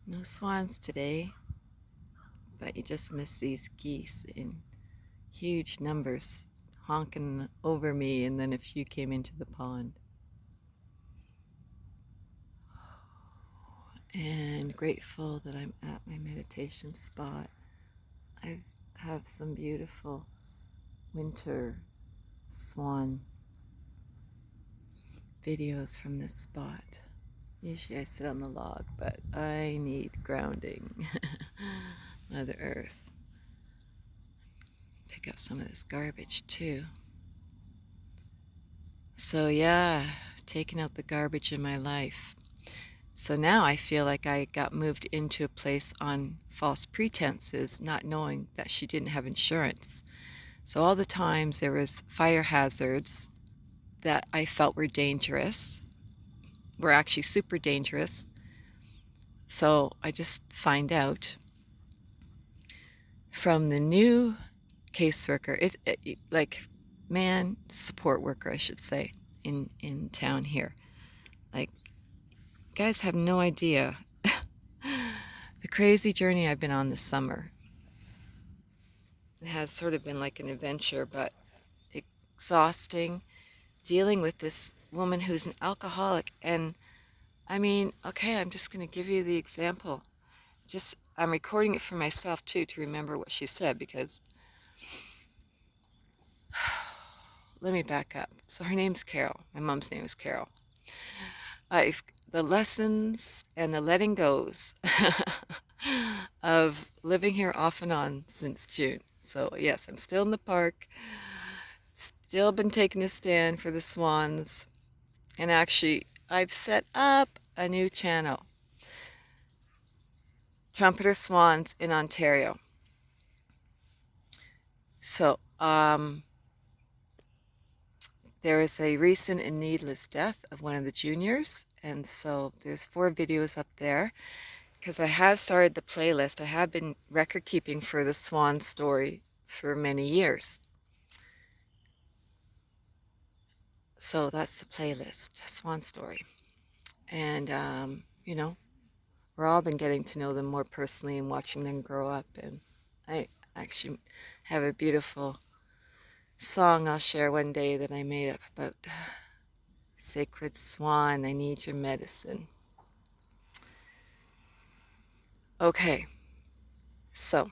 No swans today, but you just miss these geese in huge numbers honking over me, and then a few came into the pond. And grateful that I'm at my meditation spot. I have some beautiful winter swan videos from this spot. Usually I sit on the log, but I need grounding. Mother Earth. Pick up some of this garbage too. So yeah, taking out the garbage in my life. So now I feel like I got moved into a place on false pretenses, not knowing that she didn't have insurance. So all the times there was fire hazards that I felt were dangerous, were actually super dangerous. So I just find out from the new caseworker, support worker, I should say, in town here. Like, you guys have no idea the crazy journey I've been on this summer. It has sort of been like an adventure, but exhausting, dealing with this woman who's an alcoholic. And I mean, okay, I'm just going to give you the example. I'm recording it for myself too to remember what she said, because let me back up. So her name's Carol. My mom's name is Carol. The lessons and the letting goes of living here off and on since June. So yes, I'm still in the park, still been taking a stand for the swans, and actually I've set up a new channel, Trumpeter Swans in Ontario. So there is a recent and needless death of one of the juniors, and so there's 4 videos up there. Because I have started the playlist. I have been record keeping for the Swan story for many years. So that's the playlist, Swan story. And, we're all been getting to know them more personally and watching them grow up. And I actually have a beautiful song I'll share one day that I made up about sacred swan, I need your medicine. Okay, so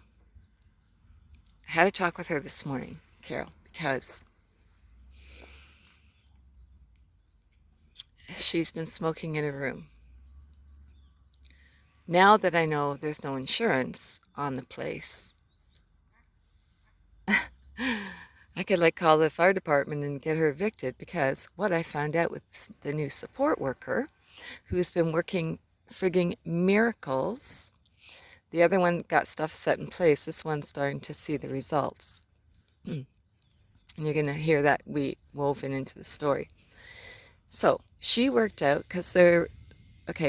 I had a talk with her this morning, Carol, because she's been smoking in her room. Now that I know there's no insurance on the place, I could call the fire department and get her evicted, because what I found out with the new support worker, who's been working frigging miracles, the other one got stuff set in place, this one's starting to see the results. And you're going to hear that woven into the story. So she worked out, because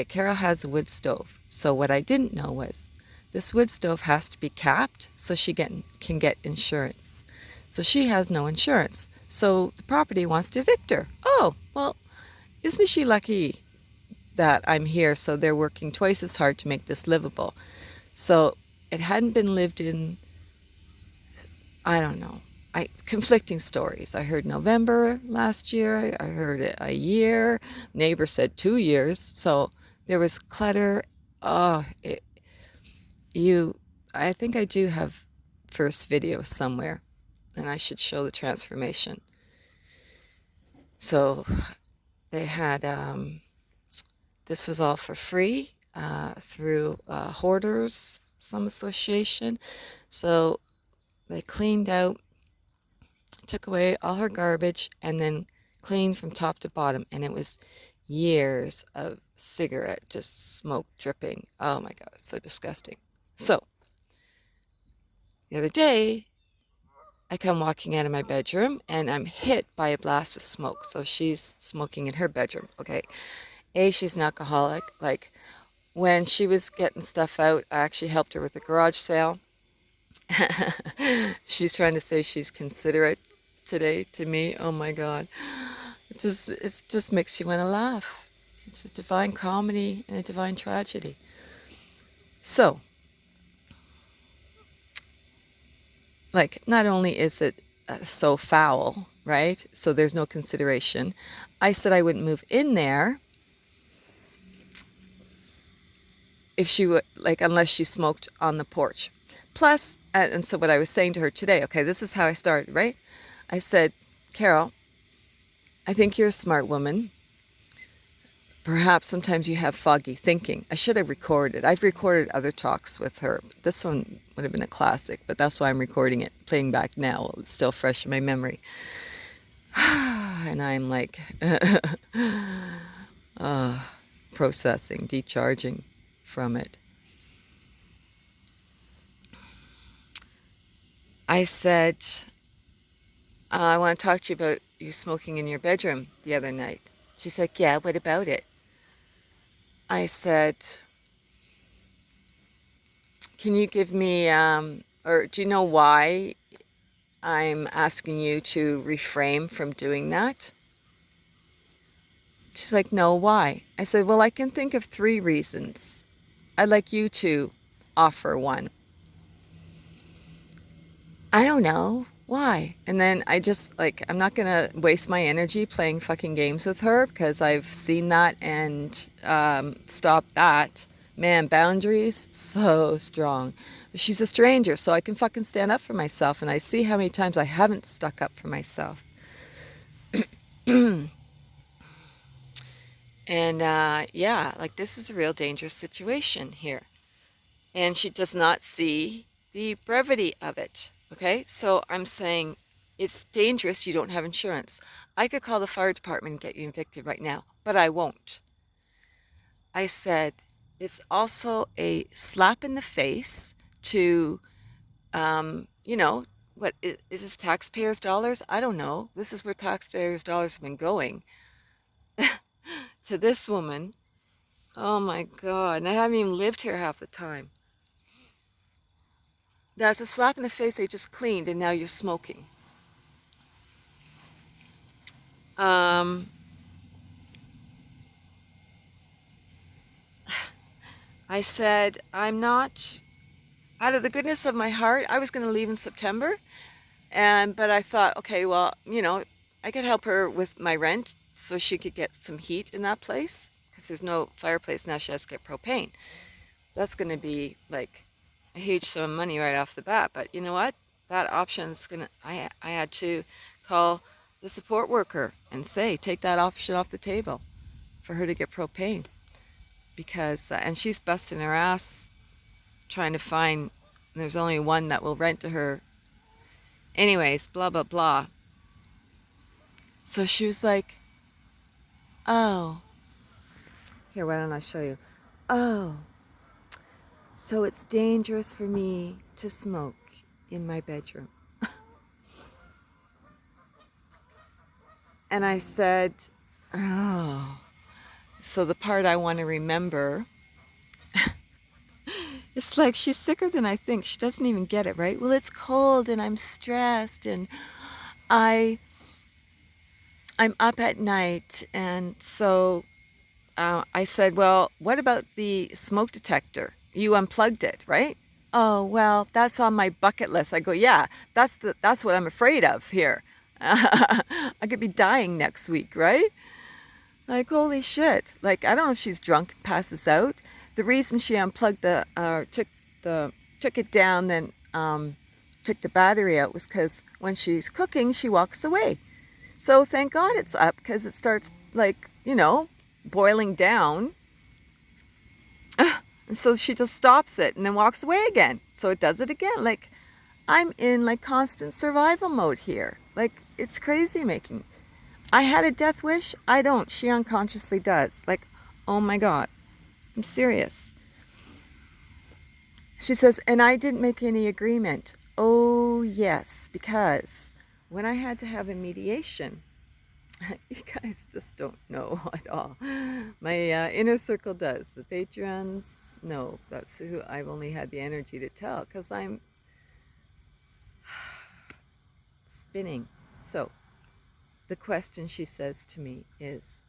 Carol has a wood stove. So what I didn't know was this wood stove has to be capped so she can get insurance. So she has no insurance. So the property wants to evict her. Oh, well, isn't she lucky that I'm here? So they're working twice as hard to make this livable. So it hadn't been lived in, I don't know, conflicting stories. I heard November last year. I heard it a year. Neighbor said 2 years. So there was clutter. Oh, I think I do have first video somewhere, and I should show the transformation. So they had, this was all for free through Hoarders, some association. So they cleaned out, took away all her garbage, and then cleaned from top to bottom. And it was years of cigarette, just smoke dripping. Oh my God, it's so disgusting. So the other day, I come walking out of my bedroom and I'm hit by a blast of smoke. So she's smoking in her bedroom. Okay. She's an alcoholic. When she was getting stuff out, I actually helped her with the garage sale. She's trying to say she's considerate today to me. Oh my God. It just makes you want to laugh. It's a divine comedy and a divine tragedy. So, like, not only is it so foul, right? So there's no consideration. I said I wouldn't move in there if she would, like, unless she smoked on the porch. Plus, and so what I was saying to her today, okay, this is how I started, right? I said, Carol, I think you're a smart woman. Perhaps sometimes you have foggy thinking. I should have recorded. I've recorded other talks with her. This one would have been a classic, but that's why I'm recording it, playing back now. It's still fresh in my memory. And I'm like processing, decharging from it. I said, I want to talk to you about you smoking in your bedroom the other night. She's like, yeah, what about it? I said, can you give me, or do you know why I'm asking you to refrain from doing that? She's like, no, why? I said, well, I can think of 3 reasons. I'd like you to offer one. I don't know. Why? And then I just, like, I'm not going to waste my energy playing fucking games with her because I've seen that and stopped that. Man, boundaries, so strong. She's a stranger, so I can fucking stand up for myself. And I see how many times I haven't stuck up for myself. And yeah, like, this is a real dangerous situation here. And she does not see the brevity of it. Okay, so I'm saying it's dangerous. You don't have insurance. I could call the fire department and get you evicted right now, but I won't. I said it's also a slap in the face to, you know, what is this, taxpayers' dollars? I don't know. This is where taxpayers' dollars have been going to this woman. Oh my God. And I haven't even lived here half the time. That's a slap in the face. They just cleaned and now you're smoking. Um, I said, I'm not, out of the goodness of my heart, I was going to leave in September. But I thought, okay, well, I could help her with my rent so she could get some heat in that place because there's no fireplace now. She has to get propane. That's going to be like a huge sum of money right off the bat. But you know what? That option's going to, I had to call the support worker and say, take that option off the table for her to get propane because, and she's busting her ass trying to find, there's only one that will rent to her. Anyways, blah, blah, blah. So she was like, oh, here, why don't I show you? Oh, so it's dangerous for me to smoke in my bedroom. And I said, oh, so the part I want to remember, it's like she's sicker than I think. She doesn't even get it, right? Well, it's cold and I'm stressed and I I'm up at night, and so I said, well, what about the smoke detector? You unplugged it, right? Oh, well, that's on my bucket list. I go, yeah, that's what I'm afraid of here. I could be dying next week, right? Like, holy shit. Like, I don't know if she's drunk and passes out. The reason she unplugged took it down, then took the battery out was because when she's cooking, she walks away. So thank God it's up because it starts, like, boiling down. And so she just stops it and then walks away again. So it does it again. Like, I'm in like constant survival mode here. Like, it's crazy making. I had a death wish. I don't. She unconsciously does. Like, oh my God. I'm serious. She says, and I didn't make any agreement. Oh, yes, because when I had to have a mediation, you guys just don't know at all. My inner circle does. The Patreons, no, that's who I've only had the energy to tell because I'm spinning. So the question she says to me is,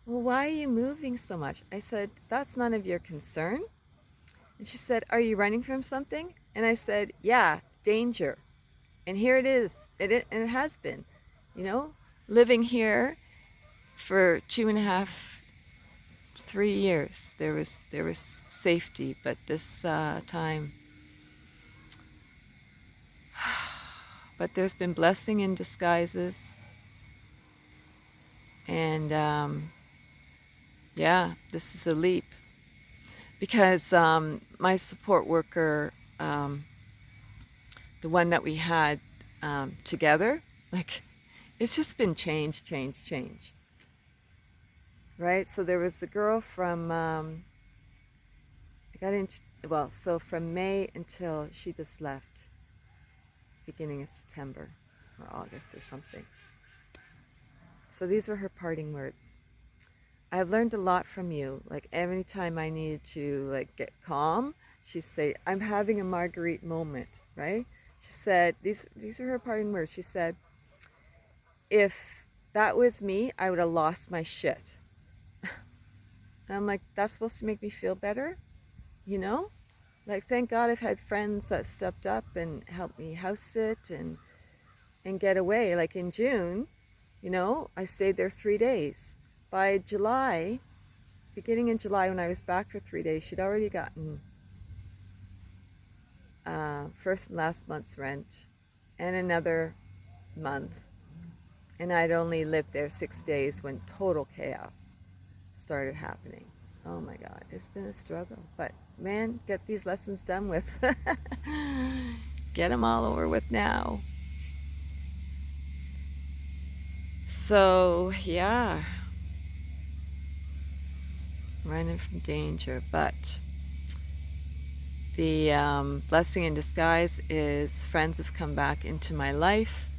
well, why are you moving so much? I said, that's none of your concern. And she said, are you running from something? And I said, yeah, danger. And here it is. And it has been, you know, living here for 2.5, 3 years. There was safety, but this time, but there's been blessing in disguises, and yeah, this is a leap because my support worker, um, the one that we had together, like it's just been change, change, change, right? So there was a girl from I got into well, so from May until she just left, beginning of September or August or something. So these were her parting words. I've learned a lot from you. Like every time I needed to like get calm, she'd say, I'm having a Marguerite moment, right? She said, these are her parting words. She said, if that was me, I would have lost my shit. And I'm like, that's supposed to make me feel better? You know? Like, thank God I've had friends that stepped up and helped me house sit and get away. Like in June, you know, I stayed there 3 days. By July, beginning in July, when I was back for 3 days, she'd already gotten first and last month's rent and another month. And I'd only lived there 6 days when total chaos started happening. Oh my God, it's been a struggle. But man, get these lessons done with. Get them all over with now. So, yeah, running from danger. But the blessing in disguise is friends have come back into my life.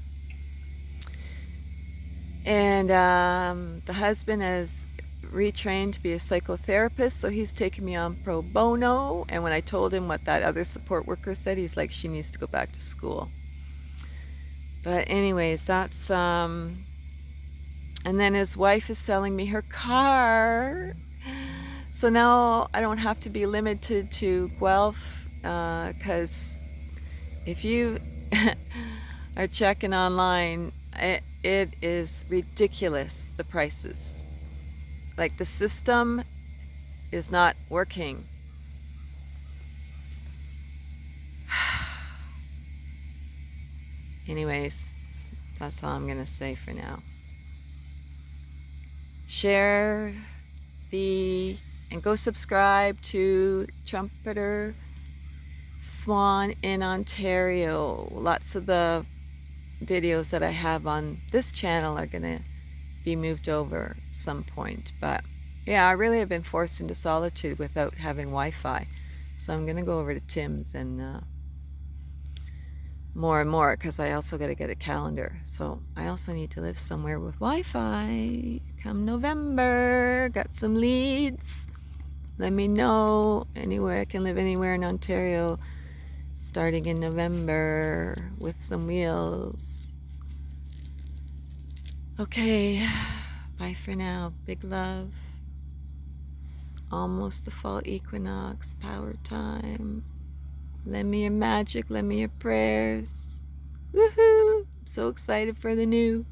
And the husband has retrained to be a psychotherapist, so he's taken me on pro bono. And when I told him what that other support worker said, he's like, she needs to go back to school. But anyways, that's and then his wife is selling me her car, so now I don't have to be limited to Guelph, because if you are checking online, it is ridiculous, the prices. Like the system is not working. Anyways, that's all I'm gonna say for now. Share and go subscribe to Trumpeter Swan in Ontario. Lots of the videos that I have on this channel are gonna be moved over at some point. But yeah, I really have been forced into solitude without having Wi-Fi. So I'm gonna go over to Tim's and more and more, because I also got to get a calendar. So I also need to live somewhere with Wi-Fi come November. Got some leads. Let me know. Anywhere I can live anywhere in Ontario starting in November with some wheels. Okay, bye for now. Big love. Almost the fall equinox, power time. Lend me your magic, lend me your prayers. Woohoo! I'm so excited for the new.